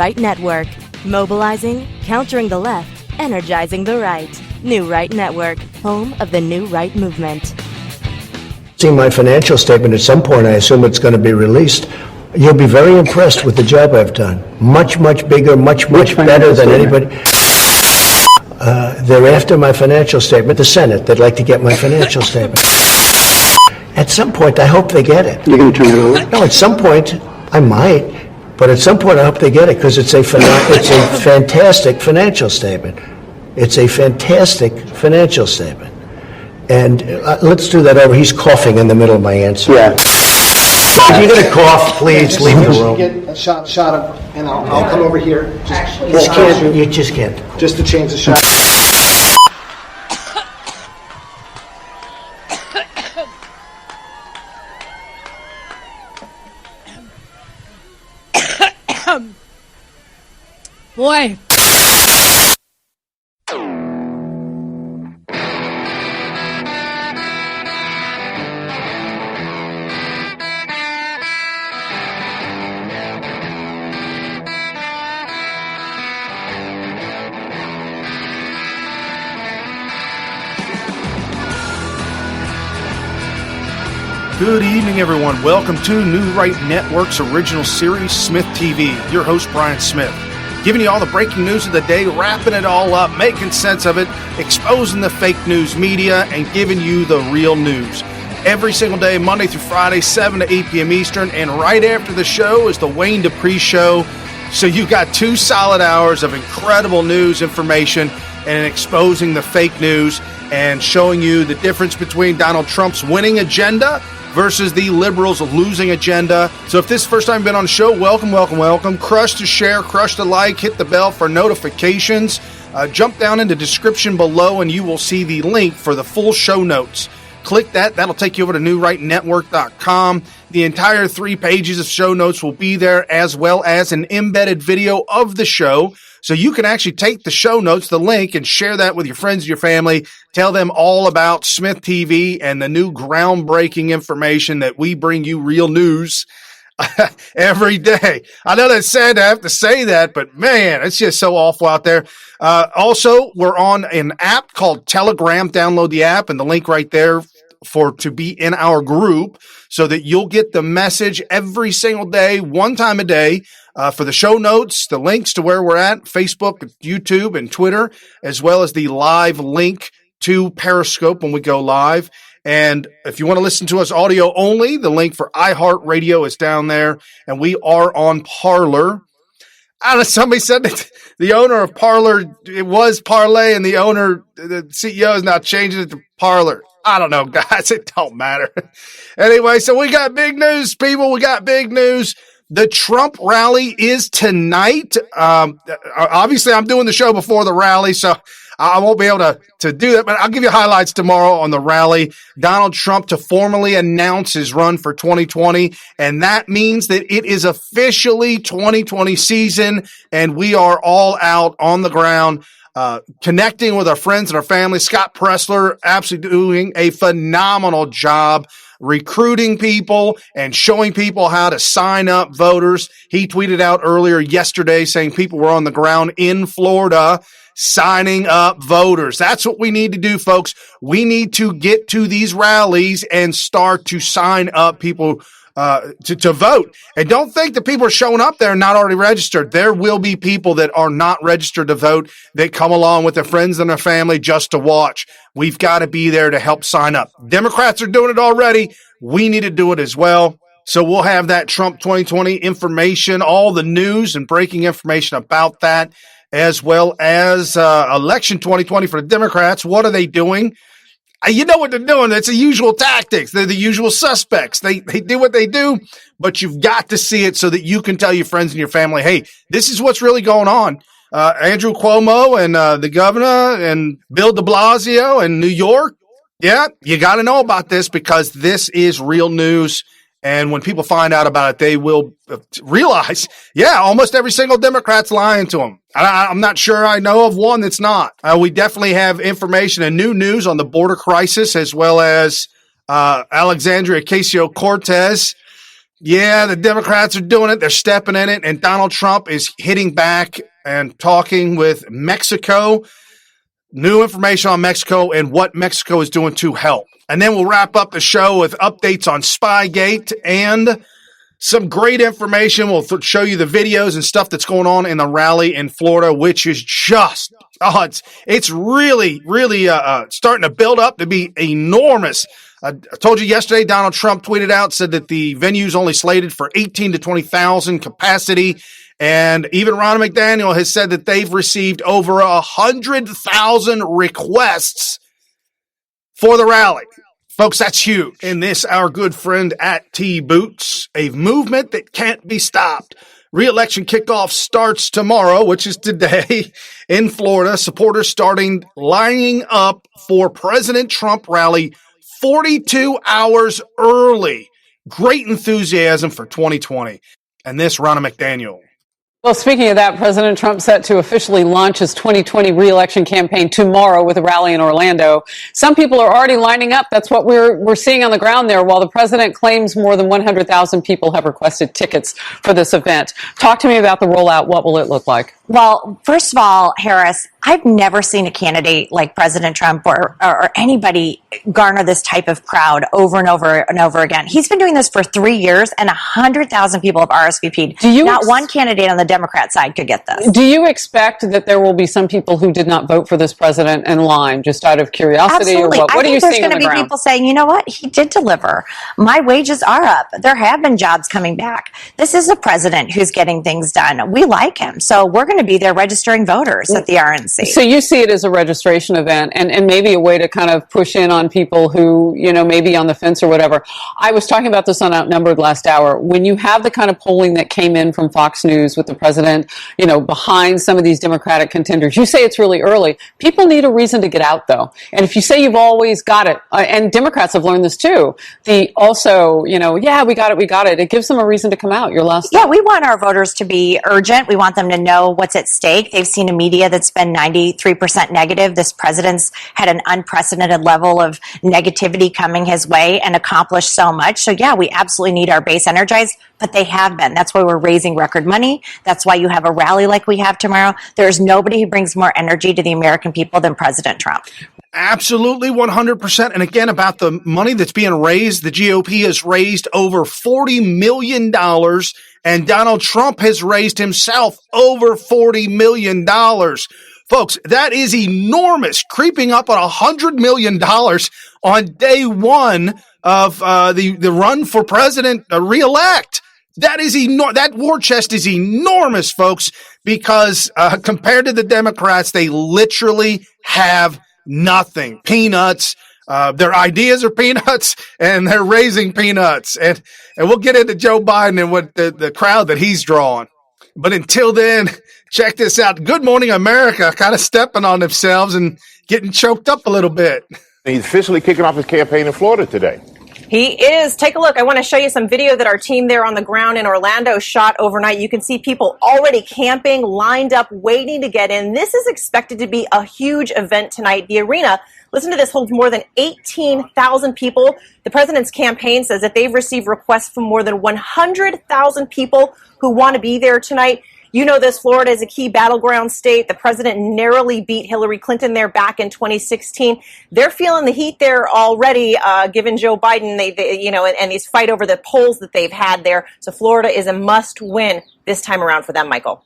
Right Network. Mobilizing, countering the left, energizing the right. New Right Network, home of the New Right movement. See my financial statement at some point. I assume it's going to be released. You'll be very impressed with the job I've done. Much, much bigger, much better than anybody. They're after my financial statement, the Senate. They'd like to get my financial statement. At some point, I hope they get it. You're going to turn it over? No, at some point, I might. But at some point, I hope they get it because it's a fantastic financial statement. It's a fantastic financial statement. And let's do that over. He's coughing in the middle of my answer. Yeah. If you're going to cough, please leave the room. Get a shot of, and I'll come over here. You just can't. Just to change the shot. Boy. Good evening, everyone. Welcome to New Right Network's original series, SmythTV. Your host, Brian Smith. Giving you all the breaking news of the day, wrapping it all up, making sense of it, exposing the fake news media, and giving you the real news. Every single day, Monday through Friday, 7 to 8 p.m. Eastern, and right after the show is the Wayne Dupree Show. So you got 2 solid hours of incredible news information and exposing the fake news and showing you the difference between Donald Trump's winning agenda versus the liberals' losing agenda. So if this is the first time you've been on the show, welcome, welcome, welcome. Crush the share, crush the like, hit the bell for notifications. Jump down in the description below and you will see the link for the full show notes. Click that. That'll take you over to newrightnetwork.com. The entire 3 pages of show notes will be there, as well as an embedded video of the show. So you can actually take the show notes, the link, and share that with your friends and your family. Tell them all about SmythTV and the new groundbreaking information that we bring you real news every day. I know that's sad to have to say that, but man, it's just so awful out there. Also, we're on an app called Telegram. Download the app and the link right there to be in our group so that you'll get the message every single day, 1 time a day. For the show notes, the links to where we're at, Facebook, YouTube, and Twitter, as well as the live link to Periscope when we go live. And if you want to listen to us audio only, the link for iHeartRadio is down there, and we are on Parler. I don't know, somebody said that the owner of Parler, it was Parlay, and the CEO is now changing it to Parler. I don't know, guys. It don't matter. Anyway, so we got big news, people. We got big news. The Trump rally is tonight. Obviously, I'm doing the show before the rally, so I won't be able to do that, but I'll give you highlights tomorrow on the rally. Donald Trump to formally announce his run for 2020, and that means that it is officially 2020 season, and we are all out on the ground, connecting with our friends and our family. Scott Pressler absolutely doing a phenomenal job recruiting people and showing people how to sign up voters. He tweeted out earlier yesterday saying people were on the ground in Florida signing up voters. That's what we need to do, folks. We need to get to these rallies and start to sign up people to vote. And don't think that people are showing up there and not already registered. There will be people that are not registered to vote that come along with their friends and their family just to watch. We've got to be there to help sign up. Democrats are doing it already. We need to do it as well. So we'll have that Trump 2020 information, all the news and breaking information about that, as well as election 2020 for the Democrats. What are they doing? You know what they're doing. It's the usual tactics. They're the usual suspects. They do what they do, but you've got to see it so that you can tell your friends and your family, hey, this is what's really going on. Andrew Cuomo and the governor and Bill de Blasio in New York. Yeah, you got to know about this because this is real news. And when people find out about it, they will realize, yeah, almost every single Democrat's lying to them. I'm not sure I know of one that's not. We definitely have information and new news on the border crisis, as well as Alexandria Ocasio-Cortez Yeah, the Democrats are doing it. They're stepping in it. And Donald Trump is hitting back and talking with Mexico. New information on Mexico and what Mexico is doing to help. And then we'll wrap up the show with updates on Spygate and some great information. We'll show you the videos and stuff that's going on in the rally in Florida, which is just, it's really, really starting to build up to be enormous. I told you yesterday, Donald Trump tweeted out, said that the venue's only slated for 18 to 20,000 capacity. And even Ron McDaniel has said that they've received over 100,000 requests for the rally. Folks, that's huge. And this, our good friend at T-Boots, a movement that can't be stopped. Re-election kickoff starts tomorrow, which is today, in Florida. Supporters starting lining up for President Trump rally 42 hours early. Great enthusiasm for 2020. And this, Ron McDaniel. Well, speaking of that, President Trump set to officially launch his 2020 re-election campaign tomorrow with a rally in Orlando. Some people are already lining up. That's what we're seeing on the ground there, while the president claims more than 100,000 people have requested tickets for this event. Talk to me about the rollout. What will it look like? Well, first of all, Harris, I've never seen a candidate like President Trump or anybody garner this type of crowd over and over and over again. He's been doing this for 3 years, and 100,000 people have RSVP'd. Not one candidate on the Democrat side could get this. Do you expect that there will be some people who did not vote for this president in line, just out of curiosity? Absolutely. Or what? What are you seeing on the ground? I think there's going to be people saying, you know what, he did deliver. My wages are up. There have been jobs coming back. This is a president who's getting things done. We like him. So we're going to be there registering voters at the RNC. So you see it as a registration event and maybe a way to kind of push in on people who, may be on the fence or whatever. I was talking about this on Outnumbered last hour. When you have the kind of polling that came in from Fox News with the president, behind some of these Democratic contenders, you say it's really early. People need a reason to get out, though. And if you say you've always got it, and Democrats have learned this too, we got it. It gives them a reason to come out. Your last thought? Yeah, we want our voters to be urgent. We want them to know what's at stake. They've seen a media that's been 93% negative. This president's had an unprecedented level of negativity coming his way and accomplished so much. So yeah, we absolutely need our base energized, but they have been. That's why we're raising record money. That's why you have a rally like we have tomorrow. There's nobody who brings more energy to the American people than President Trump. Absolutely, 100%. And again, about the money that's being raised, the GOP has raised over $40 million, and Donald Trump has raised himself over $40 million. Folks, that is enormous, creeping up on $100 million on day one of the run for president re-elect. That is that war chest is enormous, folks, because compared to the Democrats, they literally have nothing. Peanuts. Their ideas are peanuts, and they're raising peanuts. And we'll get into Joe Biden and what the crowd that he's drawing. But until then, check this out. Good Morning America kind of stepping on themselves and getting choked up a little bit. He's officially kicking off his campaign in Florida today. He is. Take a look. I want to show you some video that our team there on the ground in Orlando shot overnight. You can see people already camping, lined up, waiting to get in. This is expected to be a huge event tonight. The arena, listen to this, holds more than 18,000 people. The president's campaign says that they've received requests from more than 100,000 people who want to be there tonight. You know this, Florida is a key battleground state. The president narrowly beat Hillary Clinton there back in 2016. They're feeling the heat there already, given Joe Biden, and these fight over the polls that they've had there. So Florida is a must-win this time around for them, Michael.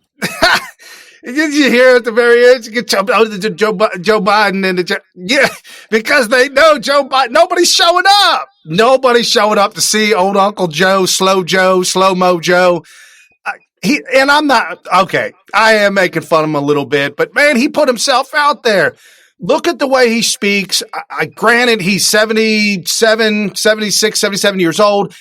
Did you hear at the very end? You get Joe Biden and because they know Joe Biden. Nobody's showing up. Nobody's showing up to see old Uncle Joe, slow-mo Joe. I'm not, okay, I am making fun of him a little bit, but man, he put himself out there. Look at the way he speaks. Granted, he's 77 years old.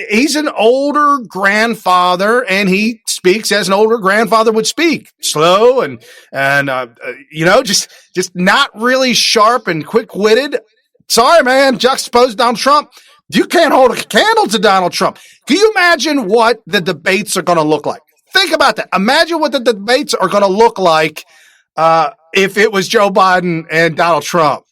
He's an older grandfather, and he speaks as an older grandfather would speak. Slow and just not really sharp and quick-witted. Sorry, man, juxtapose Donald Trump. You can't hold a candle to Donald Trump. Can you imagine what the debates are going to look like? Think about that. Imagine what the debates are going to look like if it was Joe Biden and Donald Trump.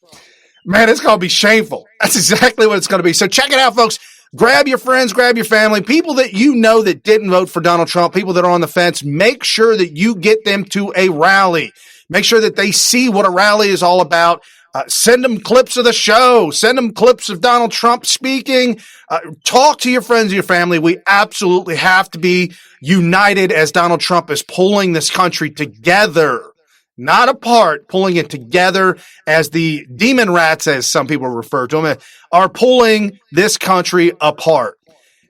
Man, it's going to be shameful. That's exactly what it's going to be. So check it out, folks. Grab your friends, grab your family, people that you know that didn't vote for Donald Trump, people that are on the fence. Make sure that you get them to a rally. Make sure that they see what a rally is all about. Send them clips of the show. Send them clips of Donald Trump speaking. Talk to your friends and your family. We absolutely have to be united as Donald Trump is pulling this country together, not apart, pulling it together as the demon rats, as some people refer to them, are pulling this country apart.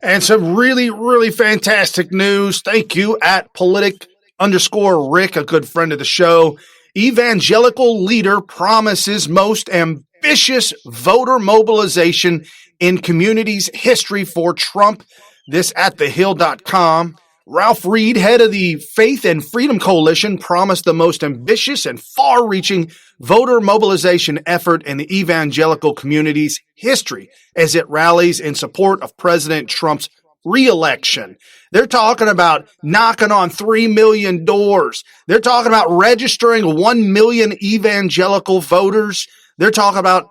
And some really, really fantastic news. Thank you at Politic_Rick, a good friend of the show. Evangelical leader promises most ambitious voter mobilization in community's history for Trump. This at thehill.com. Ralph Reed, head of the Faith and Freedom Coalition, promised the most ambitious and far-reaching voter mobilization effort in the evangelical community's history as it rallies in support of President Trump's re-election. They're talking about knocking on 3 million doors. They're talking about registering 1 million evangelical voters. They're talking about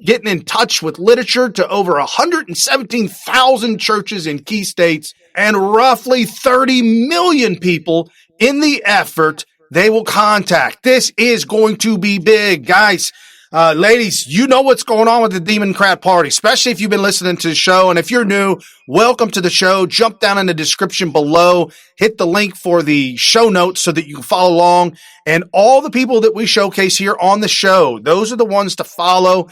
getting in touch with literature to over 117,000 churches in key states and roughly 30 million people in the effort they will contact. This is going to be big, guys. Ladies, you know what's going on with the Democrat Party, especially if you've been listening to the show. And if you're new, welcome to the show. Jump down in the description below. Hit the link for the show notes so that you can follow along. And all the people that we showcase here on the show, those are the ones to follow.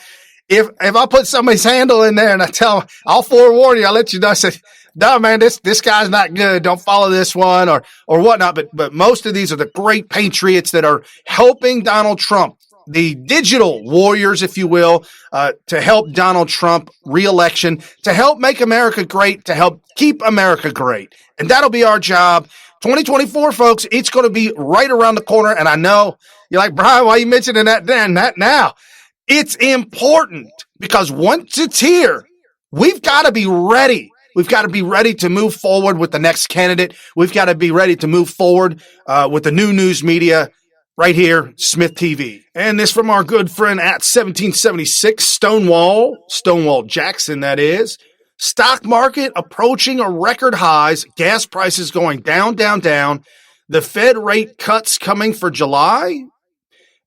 If I put somebody's handle in there and I tell them, I'll forewarn you, I'll let you know. I said, no, man, this guy's not good. Don't follow this one or whatnot. But most of these are the great patriots that are helping Donald Trump, the digital warriors, if you will, to help Donald Trump re-election, to help make America great, to help keep America great. And that'll be our job. 2024, folks, it's going to be right around the corner. And I know you're like, Brian, why are you mentioning that then, that now? It's important because once it's here, we've got to be ready. We've got to be ready to move forward with the next candidate. We've got to be ready to move forward with the new news media right here, SmythTV. And this from our good friend at 1776, Stonewall Jackson, that is. Stock market approaching a record highs, gas prices going down, down, down. The Fed rate cuts coming for July.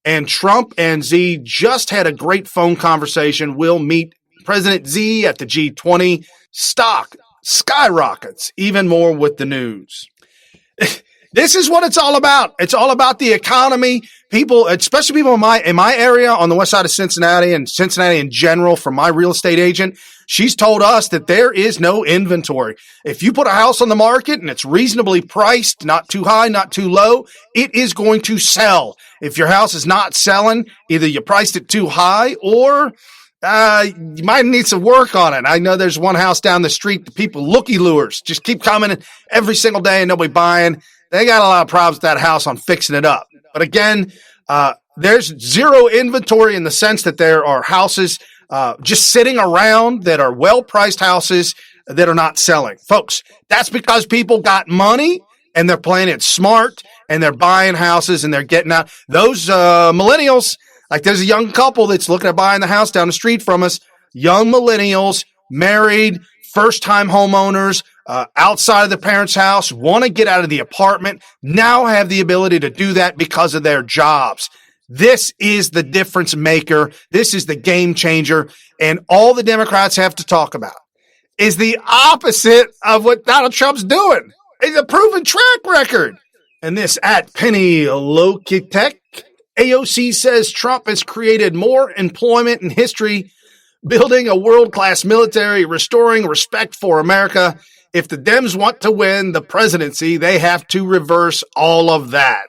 And Trump and Xi just had a great phone conversation. We'll meet President Xi at the G20. Stock skyrockets even more with the news. This is what it's all about. It's all about the economy. People, especially people in my area on the west side of Cincinnati and Cincinnati in general, from my real estate agent, she's told us that there is no inventory. If you put a house on the market and it's reasonably priced, not too high, not too low, it is going to sell. If your house is not selling, either you priced it too high or you might need some work on it. I know there's one house down the street, the people, looky-lures, just keep coming every single day and nobody buying. They got a lot of problems with that house on fixing it up. But again, there's zero inventory in the sense that there are houses just sitting around that are well-priced houses that are not selling. Folks, that's because people got money and they're playing it smart and they're buying houses and they're getting out. Those millennials, like there's a young couple that's looking at buying the house down the street from us, young millennials, married, first-time homeowners, outside of the parents' house, want to get out of the apartment, now have the ability to do that because of their jobs. This is the difference maker. This is the game changer. And all the Democrats have to talk about is the opposite of what Donald Trump's doing. It's a proven track record. And this at Penny Lokitek, AOC says Trump has created more employment in history, building a world-class military, restoring respect for America. If the Dems want to win the presidency, they have to reverse all of that.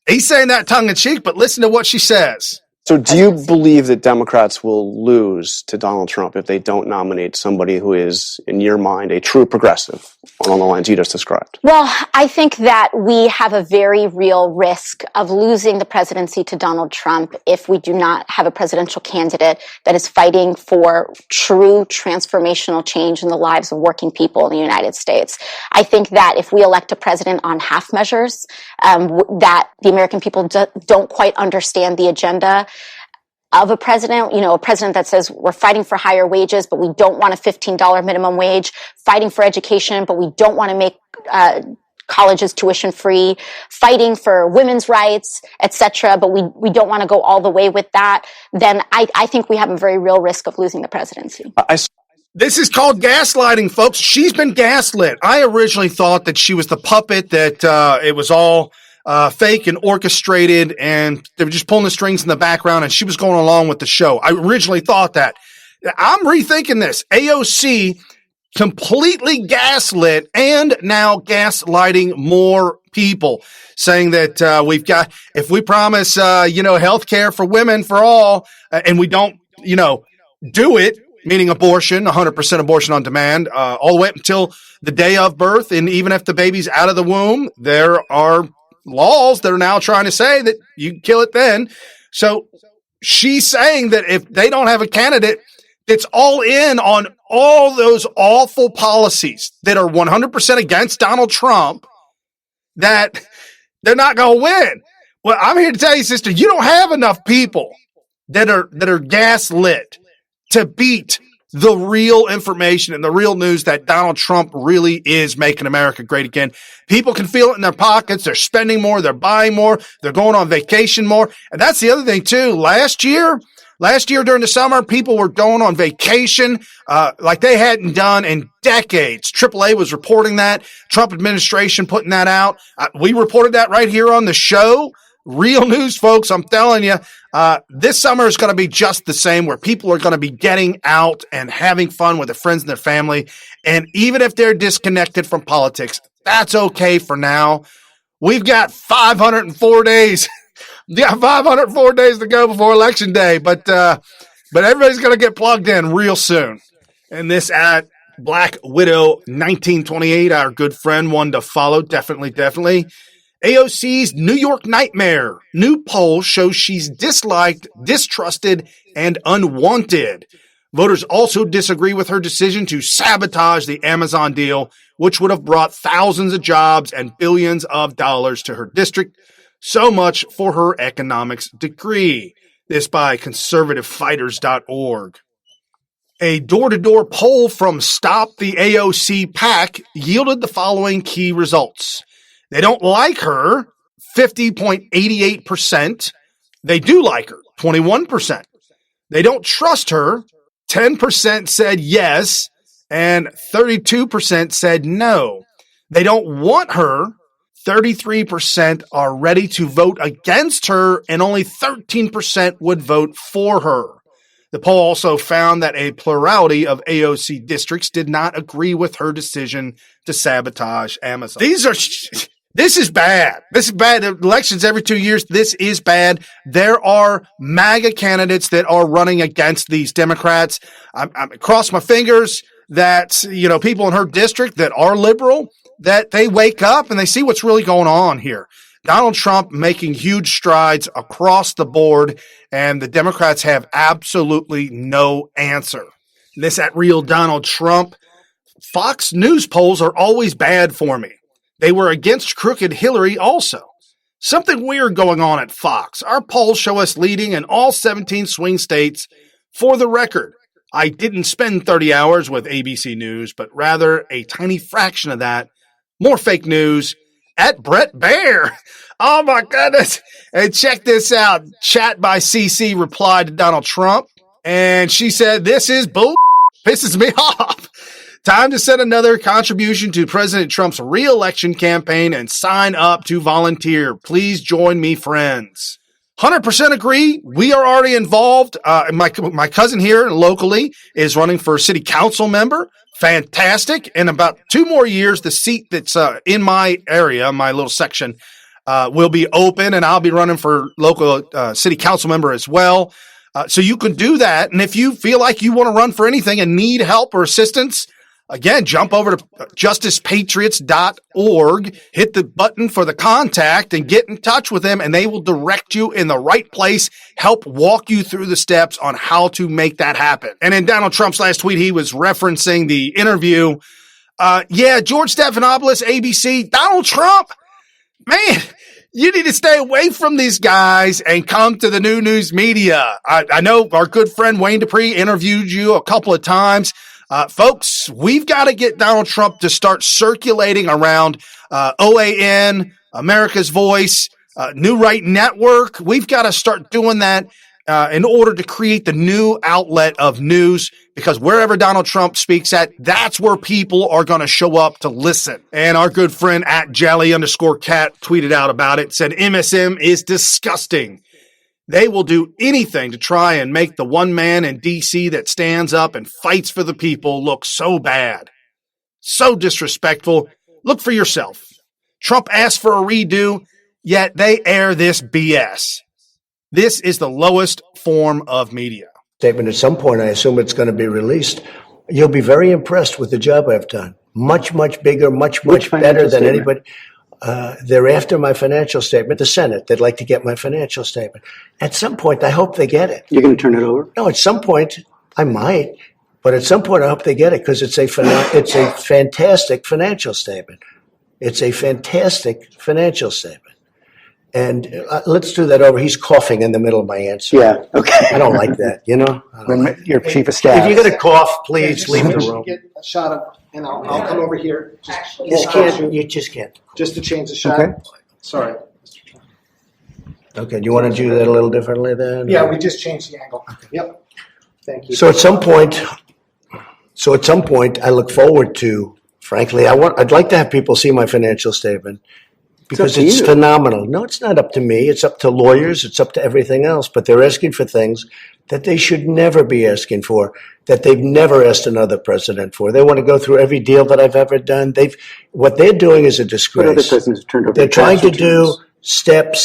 He's saying that tongue-in-cheek, but listen to what she says. So do you believe that Democrats will lose to Donald Trump if they don't nominate somebody who is, in your mind, a true progressive along the lines you just described? Well, I think that we have a very real risk of losing the presidency to Donald Trump if we do not have a presidential candidate that is fighting for true transformational change in the lives of working people in the United States. I think that if we elect a president on half measures, that the American people don't quite understand the agenda, of a president, a president that says we're fighting for higher wages, but we don't want a $15 minimum wage, fighting for education, but we don't want to make colleges tuition free, fighting for women's rights, etc., but we don't want to go all the way with that, then I think we have a very real risk of losing the presidency. This is called gaslighting, folks. She's been gaslit. I originally thought that she was the puppet, that it was all fake and orchestrated, and they were just pulling the strings in the background, and she was going along with the show. I originally thought that. I'm rethinking this. AOC completely gaslit and now gaslighting more people, saying that if we promise, health care for women for all, and we don't, do it, meaning abortion, 100% abortion on demand, all the way up until the day of birth. And even if the baby's out of the womb, there are laws that are now trying to say that you can kill it then. So she's saying that if they don't have a candidate that's all in on all those awful policies that are 100% against Donald Trump, that they're not going to win. Well, I'm here to tell you, sister, you don't have enough people that are gaslit to beat the real information and the real news that Donald Trump really is making America great again. People can feel it in their pockets. They're spending more. They're buying more. They're going on vacation more. And that's the other thing, too. Last year during the summer, people were going on vacation like they hadn't done in decades. AAA was reporting that. Trump administration putting that out. We reported that right here on the show. Real news, folks. I'm telling you, this summer is going to be just the same, where people are going to be getting out and having fun with their friends and their family. And even if they're disconnected from politics, that's okay for now. We've got 504 days. Yeah, 504 days to go before Election Day, but everybody's going to get plugged in real soon. And this at Black Widow 1928, our good friend, one to follow, definitely. AOC's New York nightmare. New poll shows she's disliked, distrusted, and unwanted. Voters also disagree with her decision to sabotage the Amazon deal, which would have brought thousands of jobs and billions of dollars to her district. So much for her economics degree. This by conservativefighters.org. A door-to-door poll from Stop the AOC PAC yielded the following key results. They don't like her, 50.88%. They do like her, 21%. They don't trust her, 10% said yes, and 32% said no. They don't want her, 33% are ready to vote against her, and only 13% would vote for her. The poll also found that a plurality of AOC districts did not agree with her decision to sabotage Amazon. This is bad. This is bad. Elections every 2 years. This is bad. There are MAGA candidates that are running against these Democrats. I cross my fingers that, people in her district that are liberal, that they wake up and they see what's really going on here. Donald Trump making huge strides across the board, and the Democrats have absolutely no answer. This at Real Donald Trump. Fox News polls are always bad for me. They were against crooked Hillary also. Something weird going on at Fox. Our polls show us leading in all 17 swing states. For the record, I didn't spend 30 hours with ABC News, but rather a tiny fraction of that. More fake news at Brett Baer. Oh my goodness. And check this out. Chat by CC replied to Donald Trump, and she said, "This is bull. Pisses me off. Time to send another contribution to President Trump's re-election campaign and sign up to volunteer. Please join me, friends." 100% agree. We are already involved. My cousin here locally is running for city council member. Fantastic. In about 2 more years, the seat that's in my area, my little section, will be open, and I'll be running for local city council member as well. So you can do that. And if you feel like you want to run for anything and need help or assistance, again, jump over to justicepatriots.org, hit the button for the contact, and get in touch with them, and they will direct you in the right place, help walk you through the steps on how to make that happen. And in Donald Trump's last tweet, he was referencing the interview. George Stephanopoulos, ABC, Donald Trump, man, You need to stay away from these guys and come to the new news media. I know our good friend Wayne Dupree interviewed you a couple of times. Folks, we've got to get Donald Trump to start circulating around OAN, America's Voice, New Right Network. We've got to start doing that in order to create the new outlet of news, because wherever Donald Trump speaks at, that's where people are going to show up to listen. And our good friend at Jelly_Cat tweeted out about it, said MSM is disgusting. They will do anything to try and make the one man in D.C. that stands up and fights for the people look so bad. So disrespectful. Look for yourself. Trump asked for a redo, yet they air this BS. This is the lowest form of media. Statement at some point, I assume it's going to be released. You'll be very impressed with the job I've done. Much, much bigger, much better than anybody. They're after my financial statement, the Senate. They'd like to get my financial statement. At some point, I hope they get it. You're going to turn it over? No, at some point, I might. But at some point, I hope they get it because it's a fantastic financial statement. It's a fantastic financial statement. And let's do that over. He's coughing in the middle of my answer. Yeah, okay. I don't like that, you know? Your chief of staff. If you're going to cough, please leave the room. Get a shot of, and I'll come over here. You just can't. Just to change the shot. Okay. Sorry. Okay, do you want to do that a little differently then? Yeah, we just changed the angle. Yep. Thank you. So at some point, I look forward to, frankly, I'd like to have people see my financial statement. Because it's phenomenal. No, it's not up to me. It's up to lawyers. It's up to everything else. But they're asking for things that they should never be asking for, that they've never asked another president for. They want to go through every deal that I've ever done. What they're doing is a disgrace. What other presidents have turned over? They're trying to do step.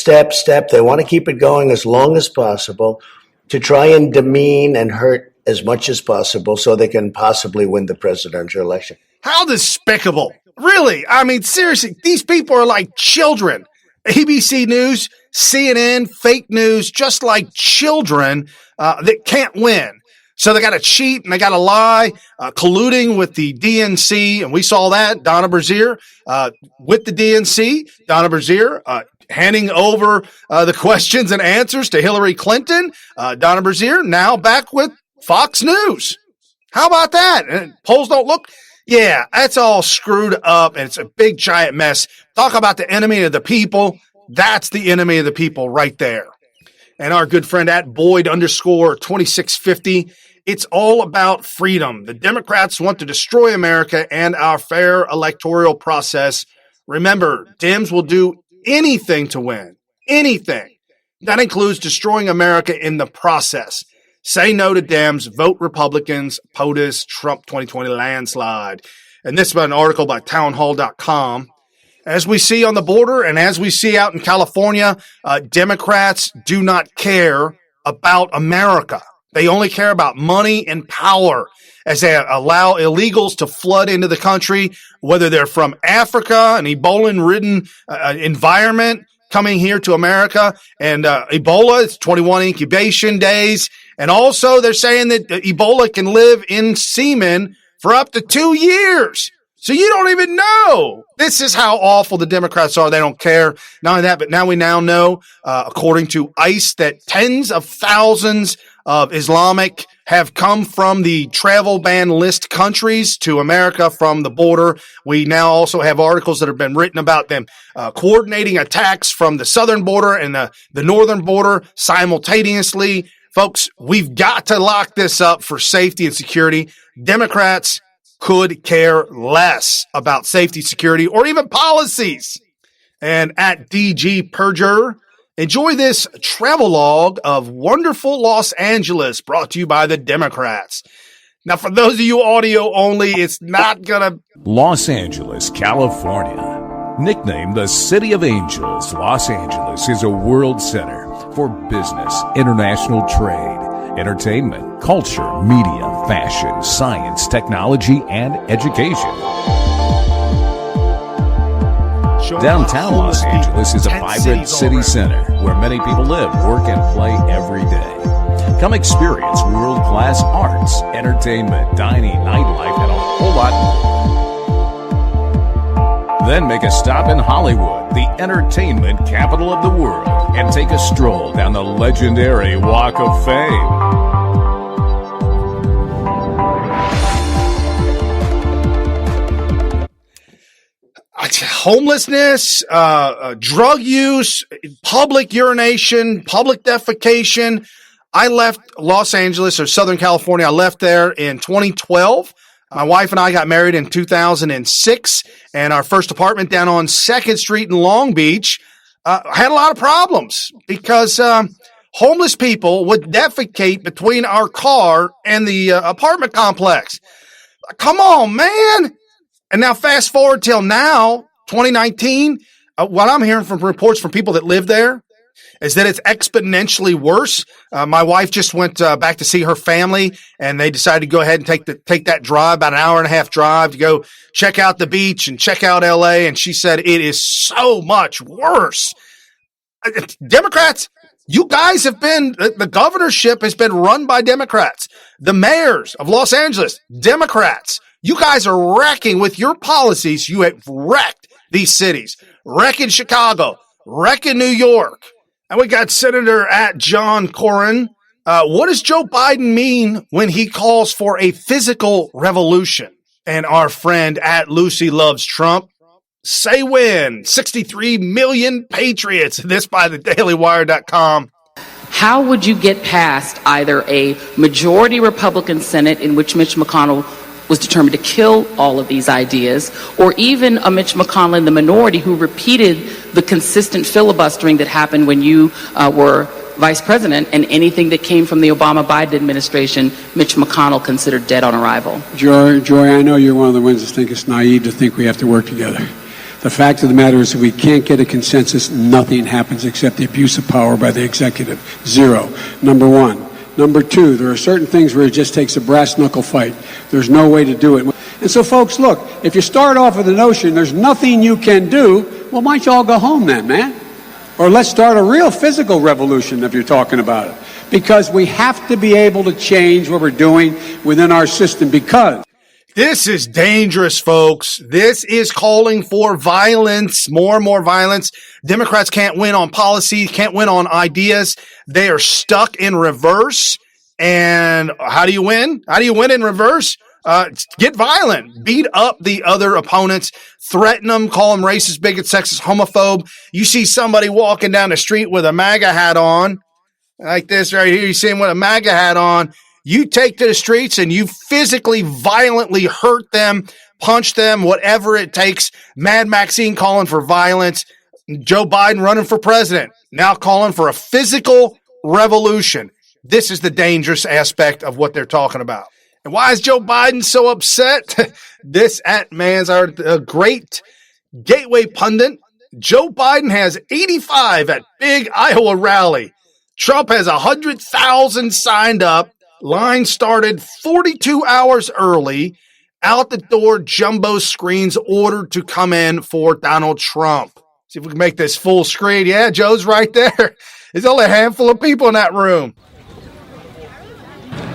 They want to keep it going as long as possible to try and demean and hurt as much as possible so they can possibly win the presidential election. How despicable. Really? I mean, seriously, these people are like children. ABC News, CNN, fake news, just like children that can't win. So they got to cheat and they got to lie, colluding with the DNC. And we saw that, Donna Brazier with the DNC, Donna Brazier handing over the questions and answers to Hillary Clinton. Donna Brazier now back with Fox News. How about that? And polls don't look... Yeah, that's all screwed up, and it's a big, giant mess. Talk about the enemy of the people. That's the enemy of the people right there. And our good friend at Boyd_2650, it's all about freedom. The Democrats want to destroy America and our fair electoral process. Remember, Dems will do anything to win. Anything. That includes destroying America in the process. Say no to Dems, vote Republicans, POTUS, Trump 2020 landslide. And this is an article by townhall.com. As we see on the border and as we see out in California, Democrats do not care about America. They only care about money and power as they allow illegals to flood into the country, whether they're from Africa, an Ebola-ridden environment coming here to America. And Ebola, it's 21 incubation days. And also they're saying that Ebola can live in semen for up to 2 years. So you don't even know. This is how awful the Democrats are. They don't care. Not only that, but now we know, according to ICE, that tens of thousands of Islamic have come from the travel ban list countries to America from the border. We now also have articles that have been written about them coordinating attacks from the southern border and the northern border simultaneously. Folks, we've got to lock this up for safety and security. Democrats could care less about safety, security, or even policies. And at DG Perjure, enjoy this travelogue of wonderful Los Angeles brought to you by the Democrats. Now, for those of you audio only, it's not gonna... Los Angeles, California. Nicknamed the City of Angels, Los Angeles is a world center for business, international trade, entertainment, culture, media, fashion, science, technology, and education. Downtown Los Angeles is a vibrant city center where many people live, work, and play every day. Come experience world-class arts, entertainment, dining, nightlife, and a whole lot more. Then make a stop in Hollywood, the entertainment capital of the world, and take a stroll down the legendary Walk of Fame. Homelessness, drug use, public urination, public defecation. I left Los Angeles or Southern California. I left there in 2012. My wife and I got married in 2006, and our first apartment down on 2nd Street in Long Beach had a lot of problems because homeless people would defecate between our car and the apartment complex. Come on, man. And now fast forward till now, 2019, what I'm hearing from reports from people that live there is that it's exponentially worse. My wife just went back to see her family, and they decided to go ahead and take that drive, about an hour and a half drive, to go check out the beach and check out LA. And she said it is so much worse. Democrats, you guys have been, the governorship has been run by Democrats. The mayors of Los Angeles, Democrats. You guys are wrecking with your policies. You have wrecked these cities, wrecking Chicago, wrecking New York. And we got Senator at John Cornyn. What does Joe Biden mean when he calls for a physical revolution? And our friend at Lucy Loves Trump, say when, 63 million patriots. This by thedailywire.com. How would you get past either a majority Republican Senate in which Mitch McConnell was determined to kill all of these ideas, or even a Mitch McConnell in the minority who repeated the consistent filibustering that happened when you were vice president, and anything that came from the Obama-Biden administration, Mitch McConnell considered dead on arrival? Joy, I know you're one of the ones that think it's naive to think we have to work together. The fact of the matter is, if we can't get a consensus, nothing happens except the abuse of power by the executive. Zero. Number one. Number two, there are certain things where it just takes a brass knuckle fight. There's no way to do it. And so, folks, look, if you start off with the notion there's nothing you can do, well, why don't you all go home then, man? Or let's start a real physical revolution if you're talking about it. Because we have to be able to change what we're doing within our system, because this is dangerous, folks. This is calling for violence, more and more violence. Democrats can't win on policy, can't win on ideas. They are stuck in reverse. And how do you win? How do you win in reverse? Get violent, beat up the other opponents, threaten them, call them racist, bigot, sexist, homophobe. You see somebody walking down the street with a MAGA hat on, like this right here. You see him with a MAGA hat on. You take to the streets and you physically, violently hurt them, punch them, whatever it takes. Mad Maxine calling for violence. Joe Biden running for president, now calling for a physical revolution. This is the dangerous aspect of what they're talking about. And why is Joe Biden so upset? This at Man's our great gateway pundit. Joe Biden has 85 at big Iowa rally. Trump has 100,000 signed up. Line started 42 hours early. Out the door, jumbo screens ordered to come in for Donald Trump. See if we can make this full screen. Yeah, Joe's right there. There's only a handful of people in that room.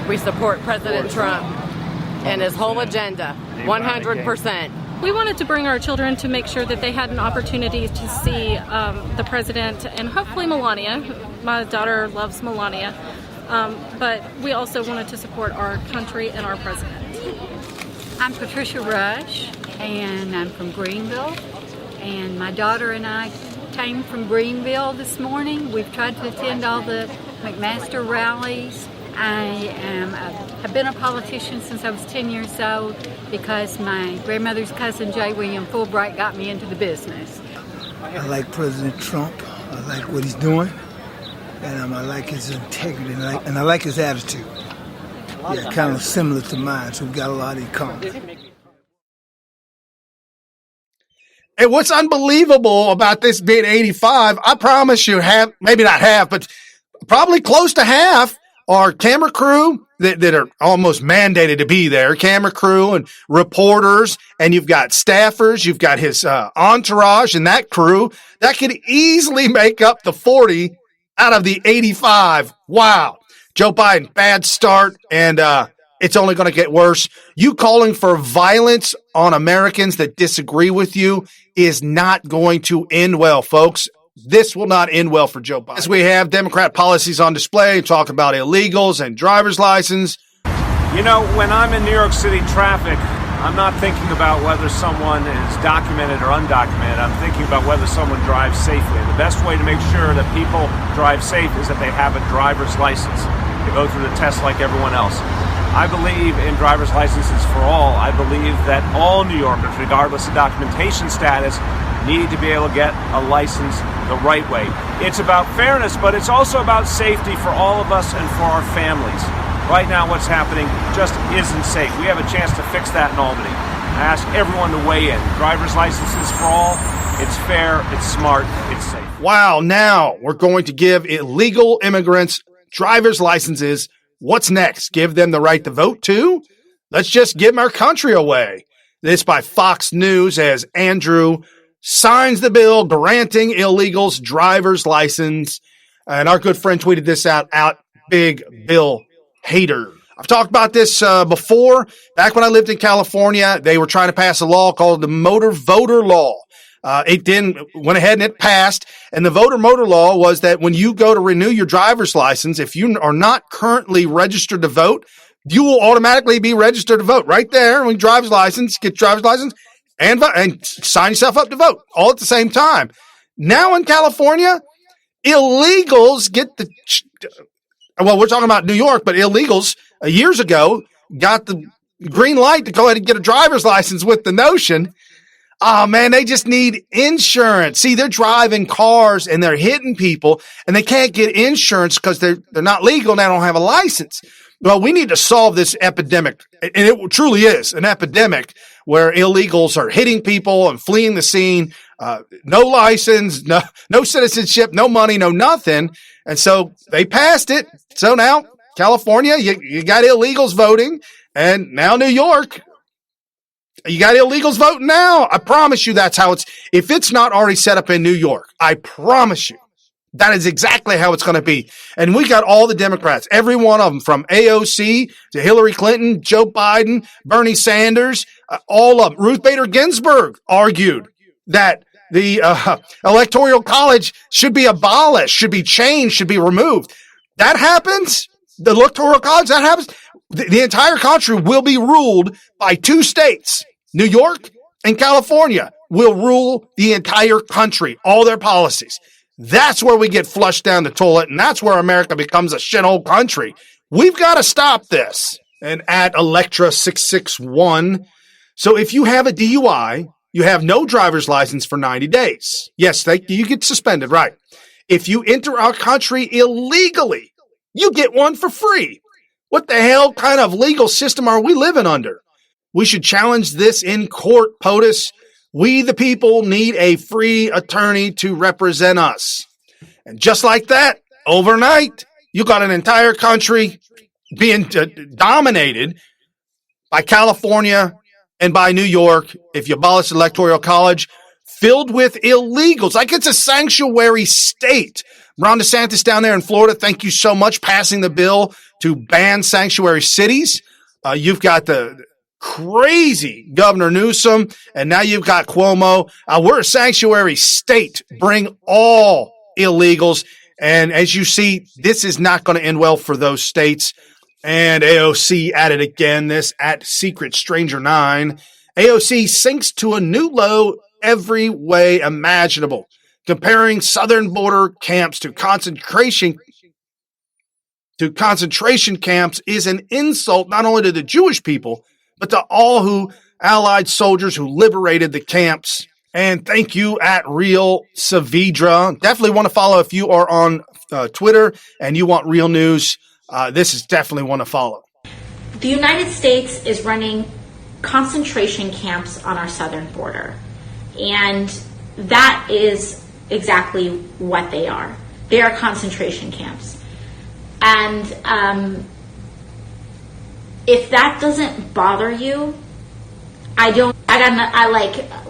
We support President Trump and his whole agenda, 100%. We wanted to bring our children to make sure that they had an opportunity to see the president and hopefully Melania. My daughter loves Melania. But we also wanted to support our country and our president. I'm Patricia Rush, and I'm from Greenville. And my daughter and I came from Greenville this morning. We've tried to attend all the McMaster rallies. I've been a politician since I was 10 years old because my grandmother's cousin, J. William Fulbright, got me into the business. I like President Trump. I like what he's doing. And I like his integrity, and I like his attitude. Yeah, kind of similar to mine, so we've got a lot in common. And what's unbelievable about this being 85, I promise you, maybe not half, but probably close to half are camera crew that are almost mandated to be there, camera crew and reporters, and you've got staffers, you've got his entourage and that crew that could easily make up the 40 out of the 85. Wow. Joe Biden, bad start. And it's only going to get worse. You calling for violence on Americans that disagree with you is not going to end well, folks. This will not end well for Joe Biden. As we have Democrat policies on display, talk about illegals and driver's license. You know, when I'm in New York City traffic, I'm not thinking about whether someone is documented or undocumented. I'm thinking about whether someone drives safely. The best way to make sure that people drive safe is that they have a driver's license. They go through the test like everyone else. I believe in driver's licenses for all. I believe that all New Yorkers, regardless of documentation status, need to be able to get a license the right way. It's about fairness, but it's also about safety for all of us and for our families. Right now, what's happening just isn't safe. We have a chance to fix that in Albany. I ask everyone to weigh in. Driver's licenses for all. It's fair, it's smart, it's safe. Wow, now we're going to give illegal immigrants driver's licenses. What's next? Give them the right to vote too? Let's just give them our country away. This by Fox News as Andrew signs the bill granting illegals driver's license. And our good friend tweeted this out Big Bill Hader. I've talked about this before. Back when I lived in California, they were trying to pass a law called the Motor Voter Law. Went ahead and it passed. And the motor law was that when you go to renew your driver's license, if you are not currently registered to vote, you will automatically be registered to vote right there. When you get driver's license and sign yourself up to vote all at the same time. Now in California, illegals we're talking about New York, but illegals years ago got the green light to go ahead and get a driver's license with the notion, oh man, they just need insurance. See, they're driving cars and they're hitting people and they can't get insurance because they're not legal and they don't have a license. Well, we need to solve this epidemic. And it truly is an epidemic where illegals are hitting people and fleeing the scene. No license, no citizenship, no money, no nothing. And so they passed it. So now California, you got illegals voting, and now New York, you got illegals voting now. I promise you that's how if it's not already set up in New York, I promise you that is exactly how it's going to be. And we got all the Democrats, every one of them from AOC to Hillary Clinton, Joe Biden, Bernie Sanders, all of them. Ruth Bader Ginsburg argued that the Electoral College should be abolished, should be changed, should be removed. That happens. The Electoral College, that happens. The entire country will be ruled by two states. New York and California will rule the entire country, all their policies. That's where we get flushed down the toilet, and that's where America becomes a shithole country. We've got to stop this. And at Electra661, so if you have a DUI, you have no driver's license for 90 days. Yes, you get suspended, right? If you enter our country illegally, you get one for free. What the hell kind of legal system are we living under? We should challenge this in court, POTUS. We, the people, need a free attorney to represent us. And just like that, overnight, you got an entire country being dominated by California and by New York, if you abolish the Electoral College, filled with illegals. Like it's a sanctuary state. Ron DeSantis down there in Florida, thank you so much, passing the bill to ban sanctuary cities. You've got the crazy Governor Newsom, and now you've got Cuomo. We're a sanctuary state. Bring all illegals. And as you see, this is not going to end well for those states. And AOC at it again, this at Secret Stranger 9. AOC sinks to a new low every way imaginable, comparing southern border camps to concentration camps is an insult not only to the Jewish people, but to all who allied soldiers who liberated the camps. And thank you at Real Saavedra. Definitely want to follow if you are on Twitter and you want real news. This is definitely one to follow. The United States is running concentration camps on our southern border. And that is exactly what they are. They are concentration camps. And if that doesn't bother you,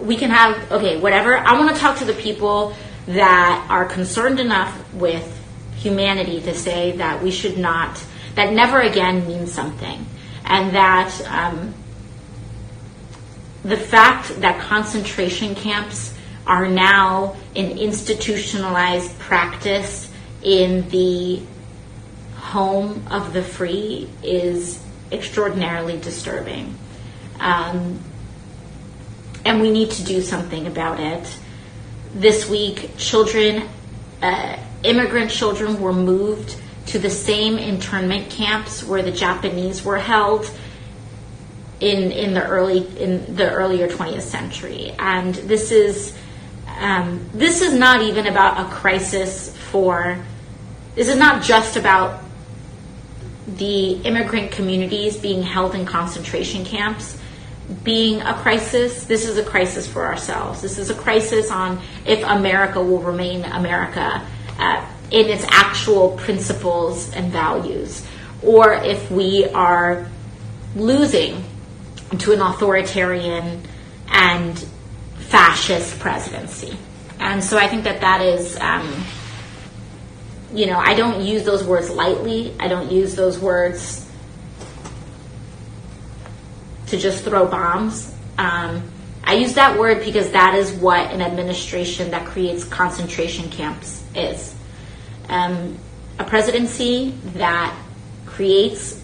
we can have, okay, whatever. I want to talk to the people that are concerned enough with humanity to say that we should not, that never again means something. and that the fact that concentration camps are now an institutionalized practice in the home of the free is extraordinarily disturbing. And we need to do something about it. This week, immigrant children were moved to the same internment camps where the Japanese were held in the earlier 20th century. And this is not even about a crisis this is not just about the immigrant communities being held in concentration camps being a crisis. This is a crisis for ourselves. This is a crisis on if America will remain America in its actual principles and values, or if we are losing to an authoritarian and fascist presidency. And so I think that is, I don't use those words lightly. I don't use those words to just throw bombs. I use that word because that is what an administration that creates concentration camps is. A presidency that creates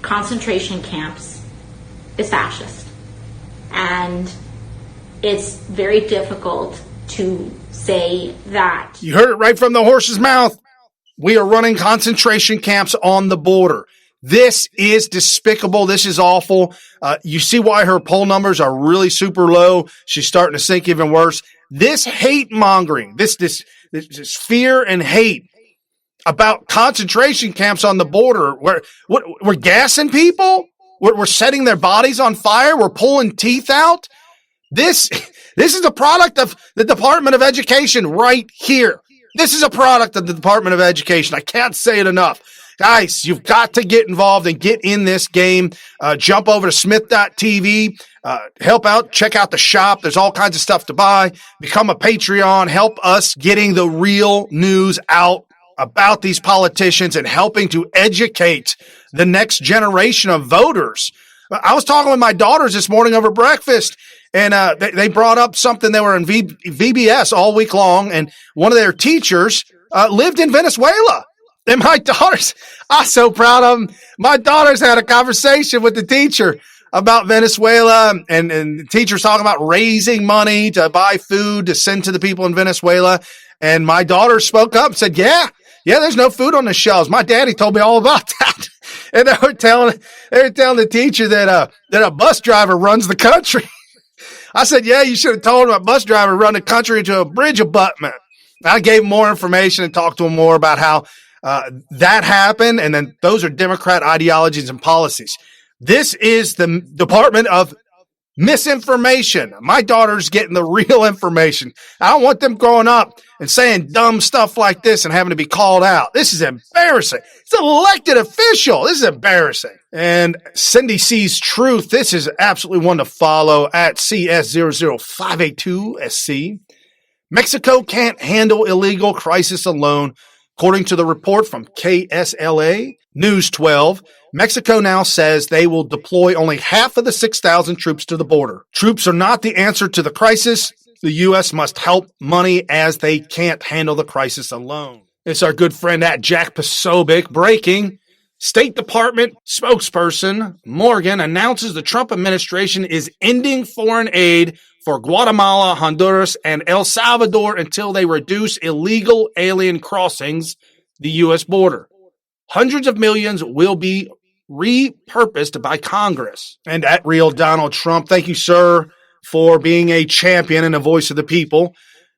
concentration camps is fascist. And it's very difficult to say that. You heard it right from the horse's mouth. We are running concentration camps on the border. This is despicable. This is awful. You see why her poll numbers are really super low. She's starting to sink even worse. This hate mongering, this fear and hate about concentration camps on the border, where we're gassing people, we're setting their bodies on fire, we're pulling teeth out. This is a product of the Department of Education right here. This is a product of the Department of Education. I can't say it enough. Guys, you've got to get involved and get in this game. Jump over to SmythTV, help out, check out the shop. There's all kinds of stuff to buy. Become a Patreon. Help us getting the real news out about these politicians and helping to educate the next generation of voters. I was talking with my daughters this morning over breakfast, and they brought up something. They were in VBS all week long, and one of their teachers lived in Venezuela. And my daughters, I'm so proud of them. My daughters had a conversation with the teacher about Venezuela, and the teacher's talking about raising money to buy food to send to the people in Venezuela. And my daughter spoke up and said, yeah, there's no food on the shelves. My daddy told me all about that. And they were telling the teacher that a bus driver runs the country. I said, yeah, you should have told him a bus driver run the country into a bridge abutment. I gave him more information and talked to him more about how that happened, and then those are Democrat ideologies and policies. This is the Department of Misinformation. My daughter's getting the real information. I don't want them growing up and saying dumb stuff like this and having to be called out. This is embarrassing. It's an elected official. This is embarrassing. And Cindy C's Truth, this is absolutely one to follow at CS00582SC. Mexico can't handle illegal crisis alone. According to the report from KSLA News 12, Mexico now says they will deploy only half of the 6,000 troops to the border. Troops are not the answer to the crisis. The U.S. must help money as they can't handle the crisis alone. It's our good friend at Jack Posobiec breaking. State Department spokesperson Morgan announces the Trump administration is ending foreign aid for Guatemala, Honduras, and El Salvador until they reduce illegal alien crossings the U.S. border. Hundreds of millions will be repurposed by Congress. And at Real Donald Trump, thank you, sir, for being a champion and a voice of the people.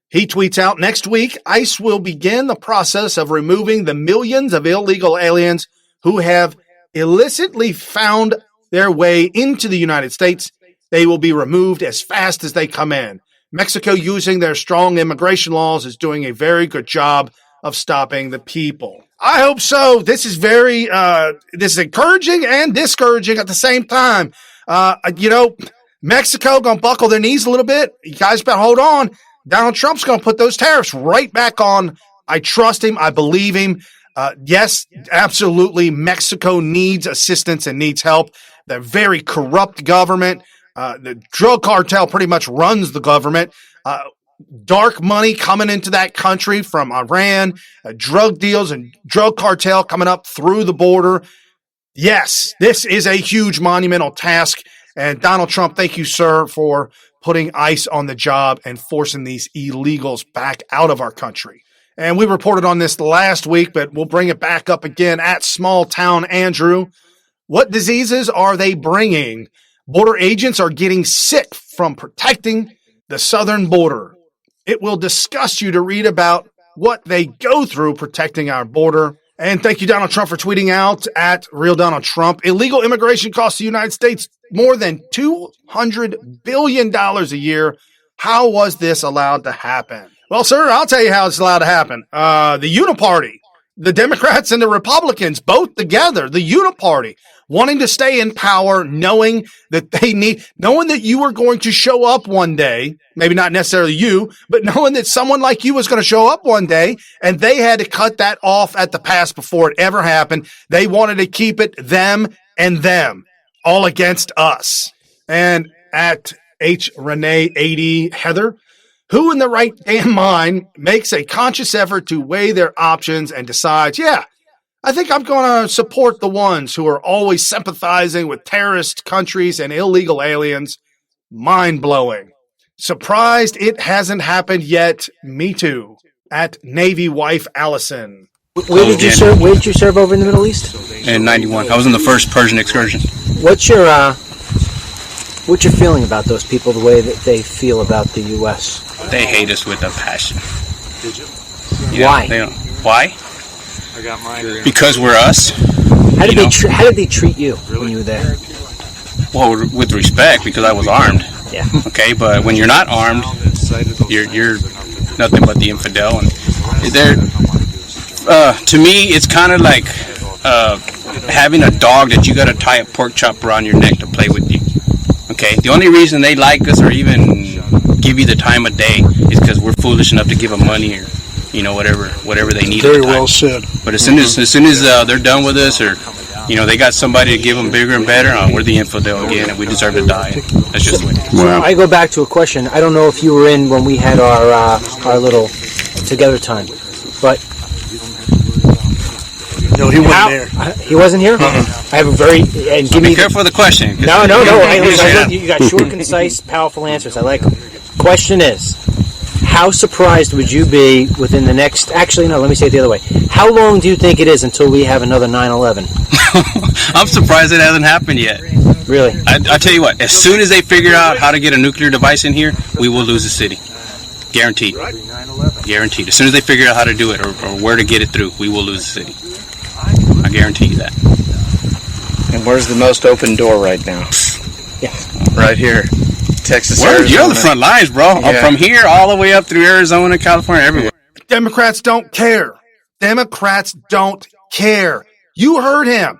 He tweets out, next week, ICE will begin the process of removing the millions of illegal aliens who have illicitly found their way into the United States. They will be removed as fast as they come in. Mexico, using their strong immigration laws, is doing a very good job of stopping the people. I hope so. This is very, this is encouraging and discouraging at the same time. Mexico going to buckle their knees a little bit. You guys better hold on. Donald Trump's going to put those tariffs right back on. I trust him. I believe him. Yes, absolutely. Mexico needs assistance and needs help. They're very corrupt government. The drug cartel pretty much runs the government. Dark money coming into that country from Iran, drug deals and drug cartel coming up through the border. Yes, this is a huge monumental task. And Donald Trump, thank you, sir, for putting ICE on the job and forcing these illegals back out of our country. And we reported on this last week, but we'll bring it back up again at Small Town Andrew. What diseases are they bringing? Border agents are getting sick from protecting the southern border. It will disgust you to read about what they go through protecting our border. And thank you, Donald Trump, for tweeting out at Real Donald Trump. Illegal immigration costs the United States more than $200 billion a year. How was this allowed to happen? Well, sir, I'll tell you how it's allowed to happen. The Uniparty, the Democrats and the Republicans, both together, the Uniparty, wanting to stay in power, knowing that you were going to show up one day, maybe not necessarily you, but knowing that someone like you was going to show up one day, and they had to cut that off at the pass before it ever happened. They wanted to keep it them and them, all against us. And at H. Renee 80 Heather, who in the right damn mind makes a conscious effort to weigh their options and decides, yeah, I think I'm going to support the ones who are always sympathizing with terrorist countries and illegal aliens. Mind-blowing. Surprised it hasn't happened yet. Me too. At Navy wife Allison. Where did you serve? Where did you serve over in the Middle East? In '91. I was in the first Persian excursion. What's your feeling about those people? The way that they feel about the U.S. They hate us with a passion. Did you? Why? Why? Because we're us. How did they treat you when you were there? Well, with respect, because I was armed. Yeah. Okay, but when you're not armed, you're nothing but the infidel. And to me, it's kind of like having a dog that you got to tie a pork chop around your neck to play with you. Okay, the only reason they like us or even give you the time of day is because we're foolish enough to give them money or whatever they need. Very well said. But as soon as they're done with us, or they got somebody to give them bigger and better, we're the infidel again, and we deserve to die. That's just the way it is. Wow. I go back to a question. I don't know if you were in when we had our little together time, but no, he wasn't there. He wasn't here. I have a very and give be me careful of the question. No. You got short, concise, powerful answers. I like them. Question is, how surprised would you be within the next... Actually, no, let me say it the other way. How long do you think it is until we have another 9/11? I'm surprised it hasn't happened yet. Really? I tell you what, as soon as they figure out how to get a nuclear device in here, we will lose the city. Guaranteed. Guaranteed. As soon as they figure out how to do it or where to get it through, we will lose the city. I guarantee you that. And where's the most open door right now? Yeah. Right here. Texas, you're on the front lines, bro. Yeah. From here all the way up through Arizona, California, everywhere. Democrats don't care. Democrats don't care. You heard him.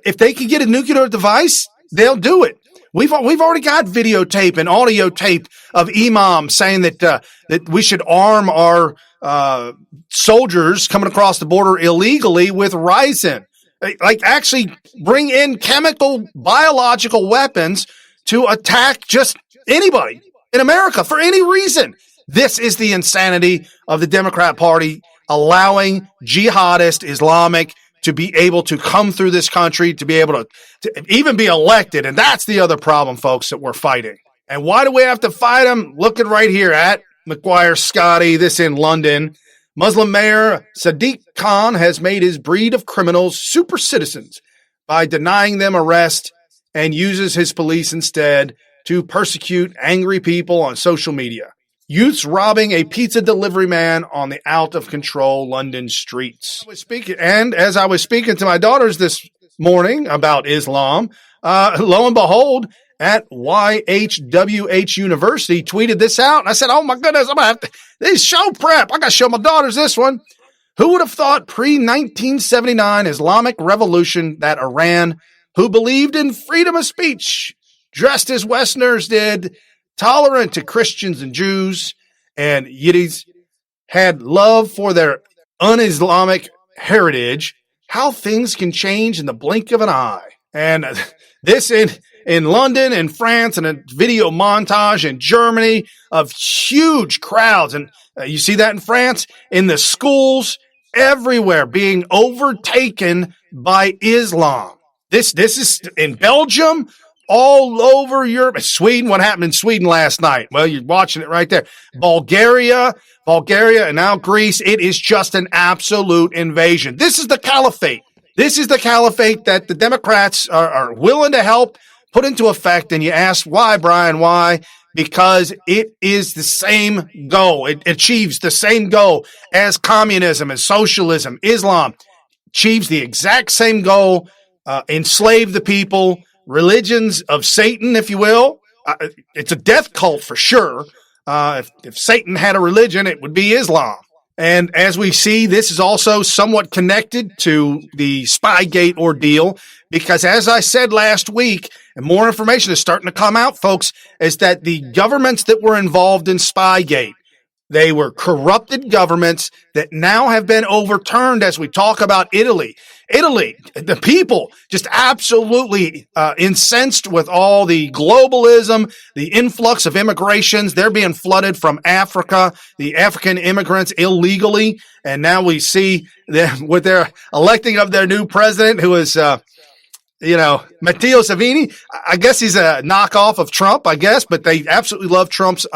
If they can get a nuclear device, they'll do it. We've already got videotape and audio tape of imams saying that we should arm our soldiers coming across the border illegally with ricin. Like actually bring in chemical, biological weapons to attack just anybody in America for any reason. This is the insanity of the Democrat Party, allowing jihadist Islamic to be able to come through this country, to be able to even be elected. And that's the other problem, folks, that we're fighting. And why do we have to fight them? Looking right here at McGuire Scotty, this in London. Muslim Mayor Sadiq Khan has made his breed of criminals super citizens by denying them arrest and uses his police instead to persecute angry people on social media. Youths robbing a pizza delivery man on the out-of-control London streets. As I was speaking to my daughters this morning about Islam, lo and behold, at YHWH University tweeted this out. And I said, oh my goodness, I'm going to have to, this show prep. I got to show my daughters this one. Who would have thought pre-1979 Islamic revolution that Iran, who believed in freedom of speech, dressed as Westerners did, tolerant to Christians and Jews and Yiddies, had love for their un-Islamic heritage, how things can change in the blink of an eye. And this in London and France, and a video montage in Germany of huge crowds. And you see that in France, in the schools, everywhere being overtaken by Islam. This is in Belgium, all over Europe. Sweden, what happened in Sweden last night? Well, you're watching it right there. Bulgaria, and now Greece. It is just an absolute invasion. This is the caliphate. This is the caliphate that the Democrats are willing to help put into effect. And you ask, why, Brian? Why? Because it is the same goal. It achieves the same goal as communism, as socialism. Islam achieves the exact same goal, enslave the people, religions of Satan, if you will. It's a death cult for sure. If Satan had a religion, it would be Islam. And as we see, this is also somewhat connected to the Spygate ordeal, because as I said last week, and more information is starting to come out, folks, is that the governments that were involved in Spygate, they were corrupted governments that now have been overturned. As we talk about Italy, the people just absolutely incensed with all the globalism, the influx of immigrations. They're being flooded from Africa, the African immigrants illegally. And now we see them with their electing of their new president, who is, Matteo Salvini. I guess he's a knockoff of Trump, I guess, but they absolutely love Trump's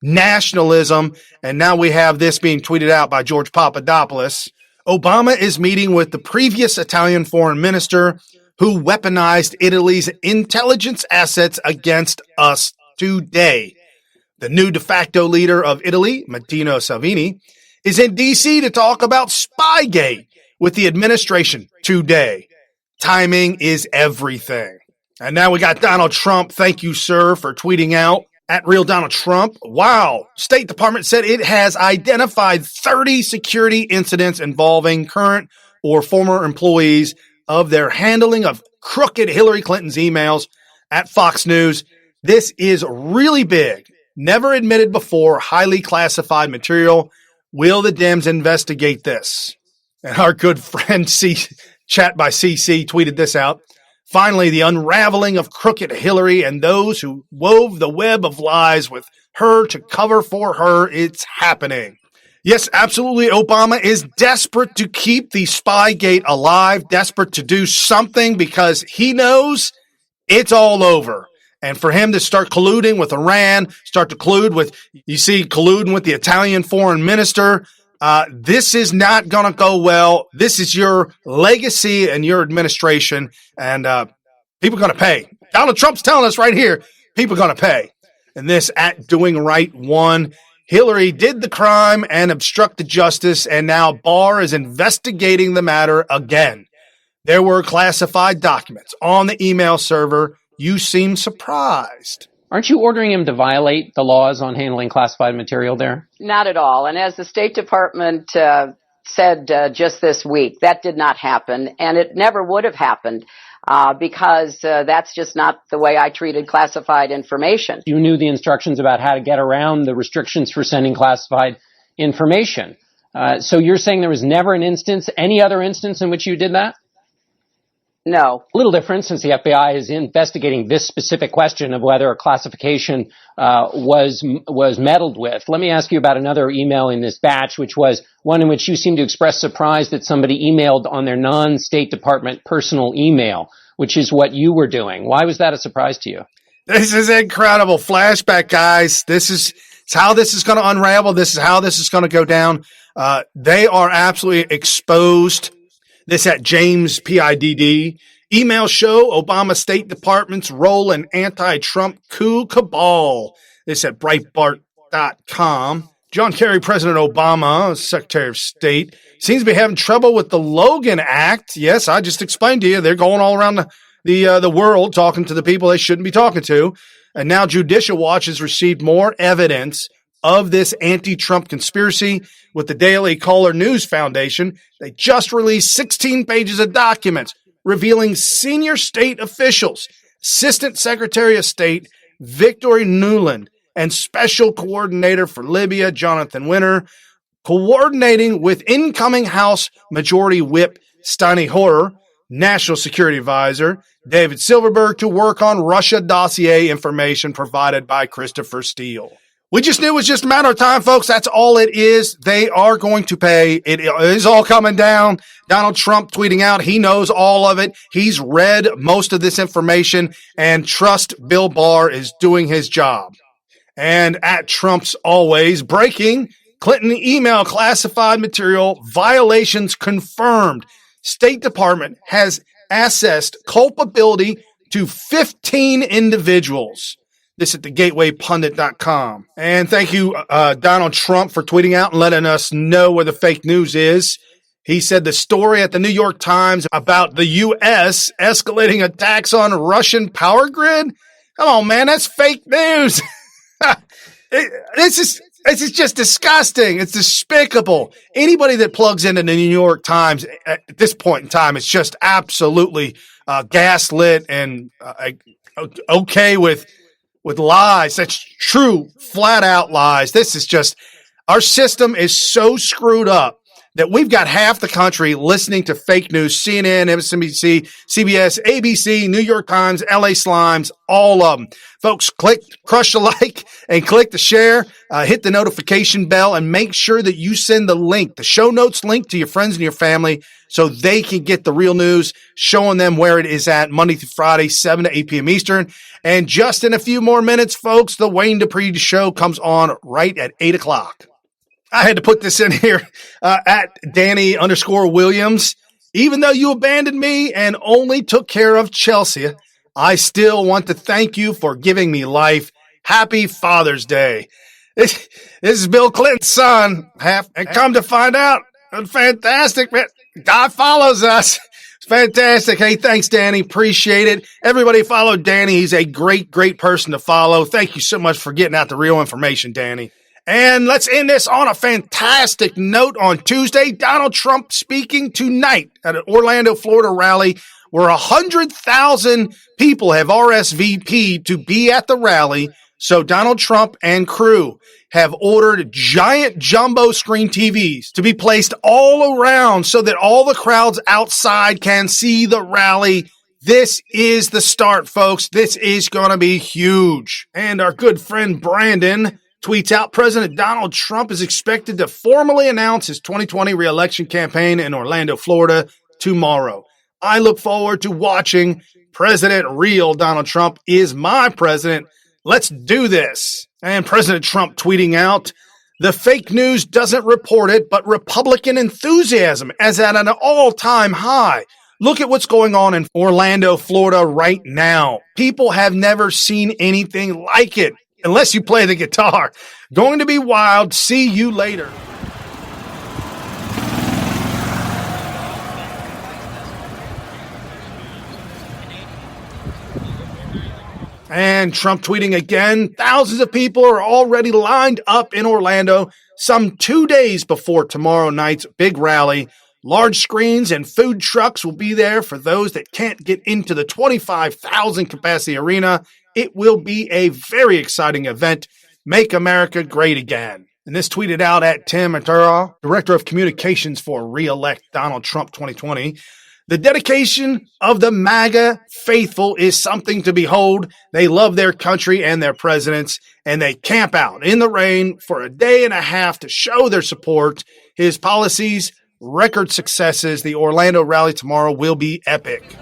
nationalism. And now we have this being tweeted out by George Papadopoulos. Obama is meeting with the previous Italian foreign minister who weaponized Italy's intelligence assets against us today. The new de facto leader of Italy, Matteo Salvini, is in D.C. to talk about Spygate with the administration today. Timing is everything. And now we got Donald Trump. Thank you, sir, for tweeting out at Real Donald Trump. Wow. State Department said it has identified 30 security incidents involving current or former employees of their handling of crooked Hillary Clinton's emails at Fox News. This is really big. Never admitted before, highly classified material. Will the Dems investigate this? And our good friend Chat by CC tweeted this out. Finally, the unraveling of crooked Hillary and those who wove the web of lies with her to cover for her. It's happening. Yes, absolutely. Obama is desperate to keep the Spygate alive, desperate to do something because he knows it's all over. And for him to start colluding with Iran, start to colluding with the Italian foreign minister, this is not going to go well. This is your legacy and your administration, and people are going to pay. Donald Trump's telling us right here, people are going to pay. And this at Doing Right won. Hillary did the crime and obstructed justice, and now Barr is investigating the matter again. There were classified documents on the email server. You seem surprised. Aren't you ordering him to violate the laws on handling classified material there? Not at all. And as the State Department said just this week, that did not happen, and it never would have happened because that's just not the way I treated classified information. You knew the instructions about how to get around the restrictions for sending classified information. So you're saying there was never any other instance in which you did that? No. A little different since the FBI is investigating this specific question of whether a classification was meddled with. Let me ask you about another email in this batch, which was one in which you seemed to express surprise that somebody emailed on their non-State Department personal email, which is what you were doing. Why was that a surprise to you? This is incredible. Flashback, guys. This is how this is going to unravel. This is how this is going to go down. They are absolutely exposed. This at James PIDD. Email show Obama State Department's role in anti-Trump coup cabal. This at Breitbart.com. John Kerry, President Obama, Secretary of State, seems to be having trouble with the Logan Act. Yes, I just explained to you. They're going all around the world talking to the people they shouldn't be talking to. And now Judicial Watch has received more evidence of this anti-Trump conspiracy with the Daily Caller News Foundation. They just released 16 pages of documents revealing senior state officials, Assistant Secretary of State Victory Nuland, and Special Coordinator for Libya Jonathan Winter coordinating with incoming House Majority Whip Steny Hoyer, National Security Advisor David Silverberg, to work on Russia dossier information provided by Christopher Steele. We just knew it was just a matter of time, folks. That's all it is. They are going to pay. It is all coming down. Donald Trump tweeting out he knows all of it. He's read most of this information, and trust Bill Barr is doing his job. And at Trump's always breaking, Clinton email classified material violations confirmed. State Department has assessed culpability to 15 individuals. This at thegatewaypundit.com. And thank you, Donald Trump, for tweeting out and letting us know where the fake news is. He said the story at the New York Times about the U.S. escalating attacks on Russian power grid. Come on, man, that's fake news. This is just disgusting. It's despicable. Anybody that plugs into the New York Times at this point in time is just absolutely gaslit and okay with lies. That's true, flat out lies. This is just, our system is so screwed up that we've got half the country listening to fake news, CNN, MSNBC, CBS, ABC, New York Times, LA Slimes, all of them. Folks, crush the like and click the share, hit the notification bell, and make sure that you send the link, the show notes link, to your friends and your family so they can get the real news, showing them where it is at Monday through Friday, 7 to 8 p.m. Eastern. And just in a few more minutes, folks, the Wayne Dupree show comes on right at 8 o'clock. I had to put this in here at Danny_Williams. Even though you abandoned me and only took care of Chelsea, I still want to thank you for giving me life. Happy Father's Day. This is Bill Clinton's son. And come to find out, fantastic, man. God follows us. It's fantastic. Hey, thanks, Danny. Appreciate it. Everybody follow Danny. He's a great, great person to follow. Thank you so much for getting out the real information, Danny. And let's end this on a fantastic note. On Tuesday, Donald Trump speaking tonight at an Orlando, Florida rally where 100,000 people have RSVP'd to be at the rally. So Donald Trump and crew have ordered giant jumbo screen TVs to be placed all around so that all the crowds outside can see the rally. This is the start, folks. This is going to be huge. And our good friend Brandon tweets out, President Donald Trump is expected to formally announce his 2020 re-election campaign in Orlando, Florida tomorrow. I look forward to watching. President real Donald Trump is my president. Let's do this. And President Trump tweeting out, the fake news doesn't report it, but Republican enthusiasm is at an all-time high. Look at what's going on in Orlando, Florida right now. People have never seen anything like it. Unless you play the guitar. Going to be wild. See you later. And Trump tweeting again. Thousands of people are already lined up in Orlando, some 2 days before tomorrow night's big rally. Large screens and food trucks will be there for those that can't get into the 25,000 capacity arena. It will be a very exciting event. Make America great again. And this tweeted out at Tim Atura, Director of Communications for Re-elect Donald Trump 2020. The dedication of the MAGA faithful is something to behold. They love their country and their presidents, and they camp out in the rain for a day and a half to show their support. His policies, record successes. The Orlando rally tomorrow will be epic.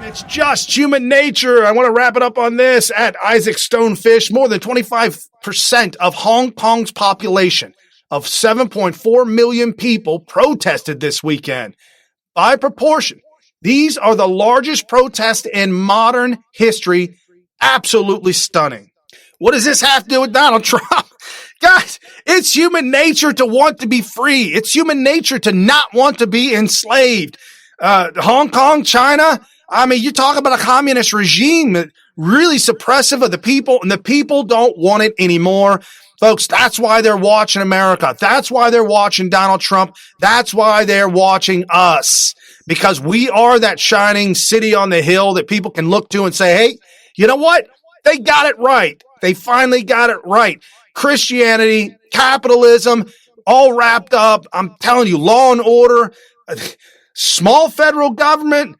It's just human nature. I want to wrap it up on this at Isaac Stonefish. More than 25% of Hong Kong's population of 7.4 million people protested this weekend. By proportion, these are the largest protests in modern history. Absolutely stunning. What does this have to do with Donald Trump? Guys, it's human nature to want to be free. It's human nature to not want to be enslaved. Hong Kong, China, I mean, you talk about a communist regime that really suppressive of the people, and the people don't want it anymore. Folks, that's why they're watching America. That's why they're watching Donald Trump. That's why they're watching us, because we are that shining city on the hill that people can look to and say, hey, you know what? They got it right. They finally got it right. Christianity, capitalism, all wrapped up. I'm telling you, law and order, small federal government,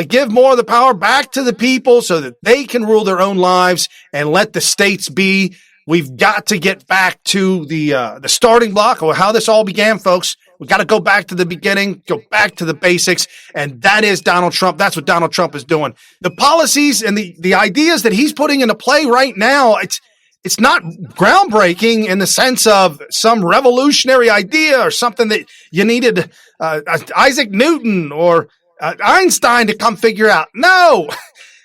give more of the power back to the people so that they can rule their own lives and let the states be. We've got to get back to the starting block or how this all began, folks. We've got to go back to the beginning, go back to the basics, and that is Donald Trump. That's what Donald Trump is doing. The policies and the ideas that he's putting into play right now, it's not groundbreaking in the sense of some revolutionary idea or something that you needed Isaac Newton or Einstein to come figure out. No,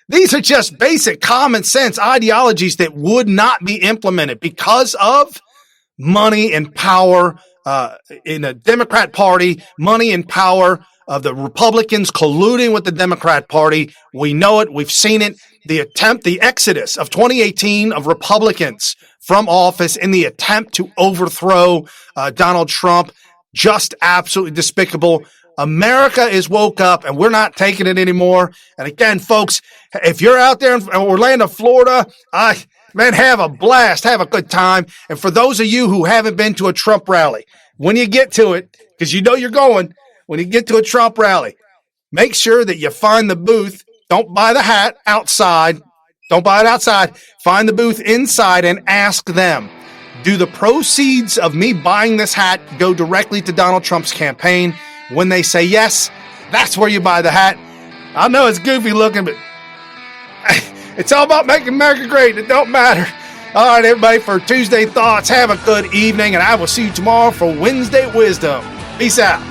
these are just basic common sense ideologies that would not be implemented because of money and power in the Democrat Party, money and power of the Republicans colluding with the Democrat Party. We know it. We've seen it. The exodus of 2018 of Republicans from office in the attempt to overthrow Donald Trump, just absolutely despicable. America is woke up and we're not taking it anymore. And again, folks, if you're out there in Orlando, Florida, man, have a blast, have a good time. And for those of you who haven't been to a Trump rally, when you get to it, because you know you're going, when you get to a Trump rally, make sure that you find the booth. Don't buy the hat outside. Don't buy it outside. Find the booth inside and ask them, do the proceeds of me buying this hat go directly to Donald Trump's campaign? When they say yes, that's where you buy the hat. I know it's goofy looking, but it's all about making America great. It don't matter. All right, everybody, for Tuesday Thoughts, have a good evening, and I will see you tomorrow for Wednesday Wisdom. Peace out.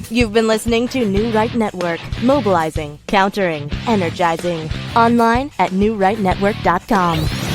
You've been listening to New Right Network, mobilizing, countering, energizing. Online at newrightnetwork.com.